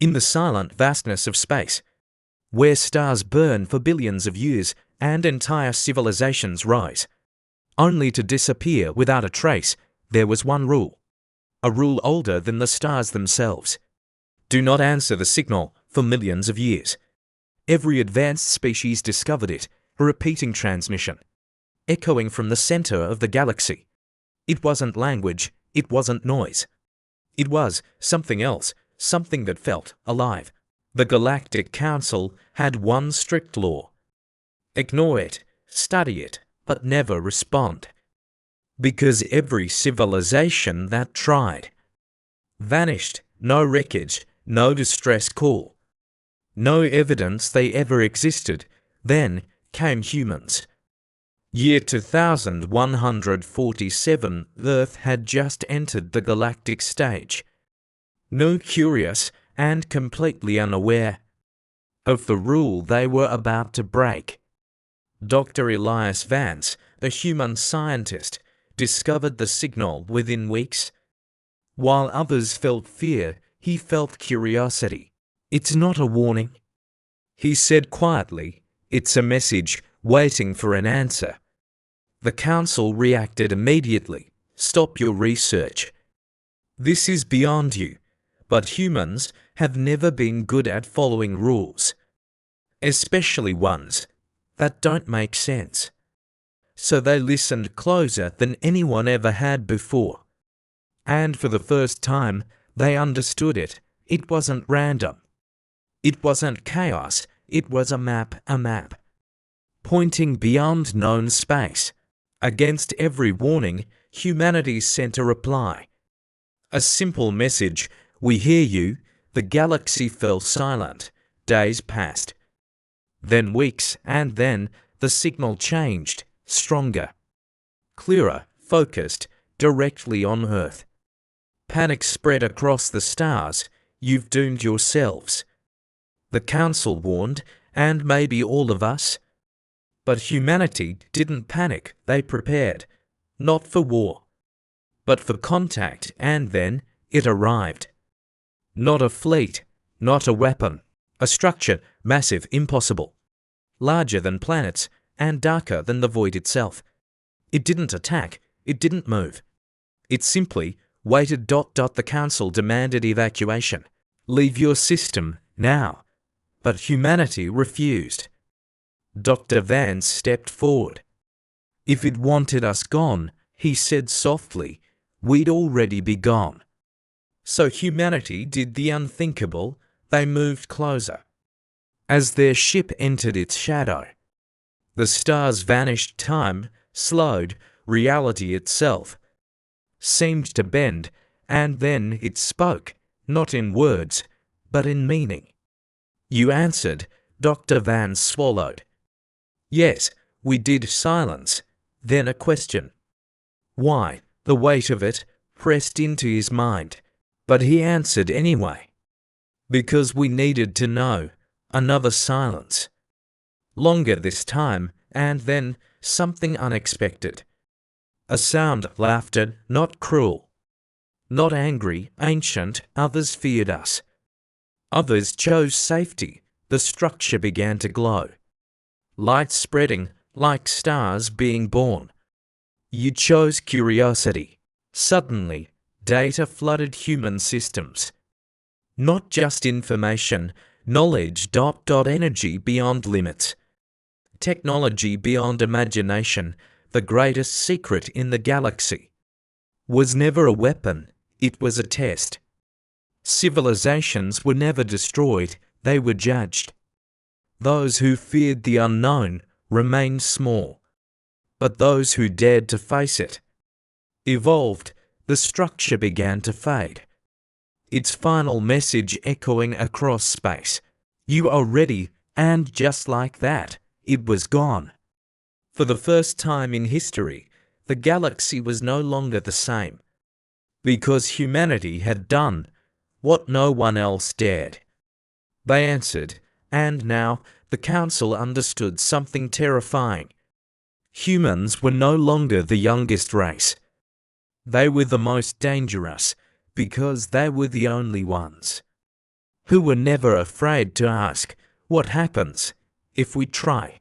In the silent vastness of space, where stars burn for billions of years and entire civilizations rise, only to disappear without a trace, there was one rule. A rule older than the stars themselves. Do not answer the signal for millions of years. Every advanced species discovered it, a repeating transmission, echoing from the center of the galaxy. It wasn't language, it wasn't noise. It was something else, something that felt alive. The Galactic Council had one strict law. Ignore it, study it, but never respond. Because every civilization that tried vanished, no wreckage, no distress call, no evidence they ever existed. Then came humans. Year 2147, Earth had just entered the galactic stage. New, curious, and completely unaware of the rule they were about to break. Dr. Elias Vance, the human scientist, discovered the signal within weeks. While others felt fear, he felt curiosity. It's not a warning, he said quietly. It's a message waiting for an answer. The council reacted immediately. Stop your research. This is beyond you. But humans have never been good at following rules, especially ones that don't make sense. So they listened closer than anyone ever had before. And for the first time, they understood it. It wasn't random. It wasn't chaos. It was a map, pointing beyond known space. Against every warning, humanity sent a reply. A simple message: we hear you. The galaxy fell silent. Days passed. Then weeks, and then the signal changed, stronger, clearer, focused, directly on Earth. Panic spread across the stars. You've doomed yourselves, the council warned, and maybe all of us. But humanity didn't panic. They prepared, not for war, but for contact, and then it arrived. Not a fleet, not a weapon, a structure massive, impossible, larger than planets, and darker than the void itself. It didn't attack, it didn't move. It simply waited. The council demanded evacuation. Leave your system, now. But humanity refused. Dr. Vance stepped forward. If it wanted us gone, he said softly, we'd already be gone. So humanity did the unthinkable. They moved closer. As their ship entered its shadow, the stars vanished. Time slowed. Reality itself seemed to bend, and then it spoke, not in words, but in meaning. You answered. Dr. Vance swallowed. Yes, we did. Silence, then a question. Why? The weight of it pressed into his mind. But he answered anyway. Because we needed to know. Another silence. Longer this time, and then something unexpected. A sound of laughter, not cruel, not angry, ancient. Others feared us. Others chose safety. The structure began to glow. Light spreading, like stars being born. You chose curiosity. Suddenly, data flooded human systems. Not just information, knowledge. Energy beyond limits. Technology beyond imagination. The greatest secret in the galaxy was never a weapon, it was a test. Civilizations were never destroyed, they were judged. Those who feared the unknown remained small, but those who dared to face it evolved. The structure began to fade, its final message echoing across space. You are ready, and just like that, it was gone. For the first time in history, the galaxy was no longer the same, because humanity had done what no one else dared. They answered, and now the council understood something terrifying. Humans were no longer the youngest race. They were the most dangerous, because they were the only ones who were never afraid to ask, "What happens if we try?"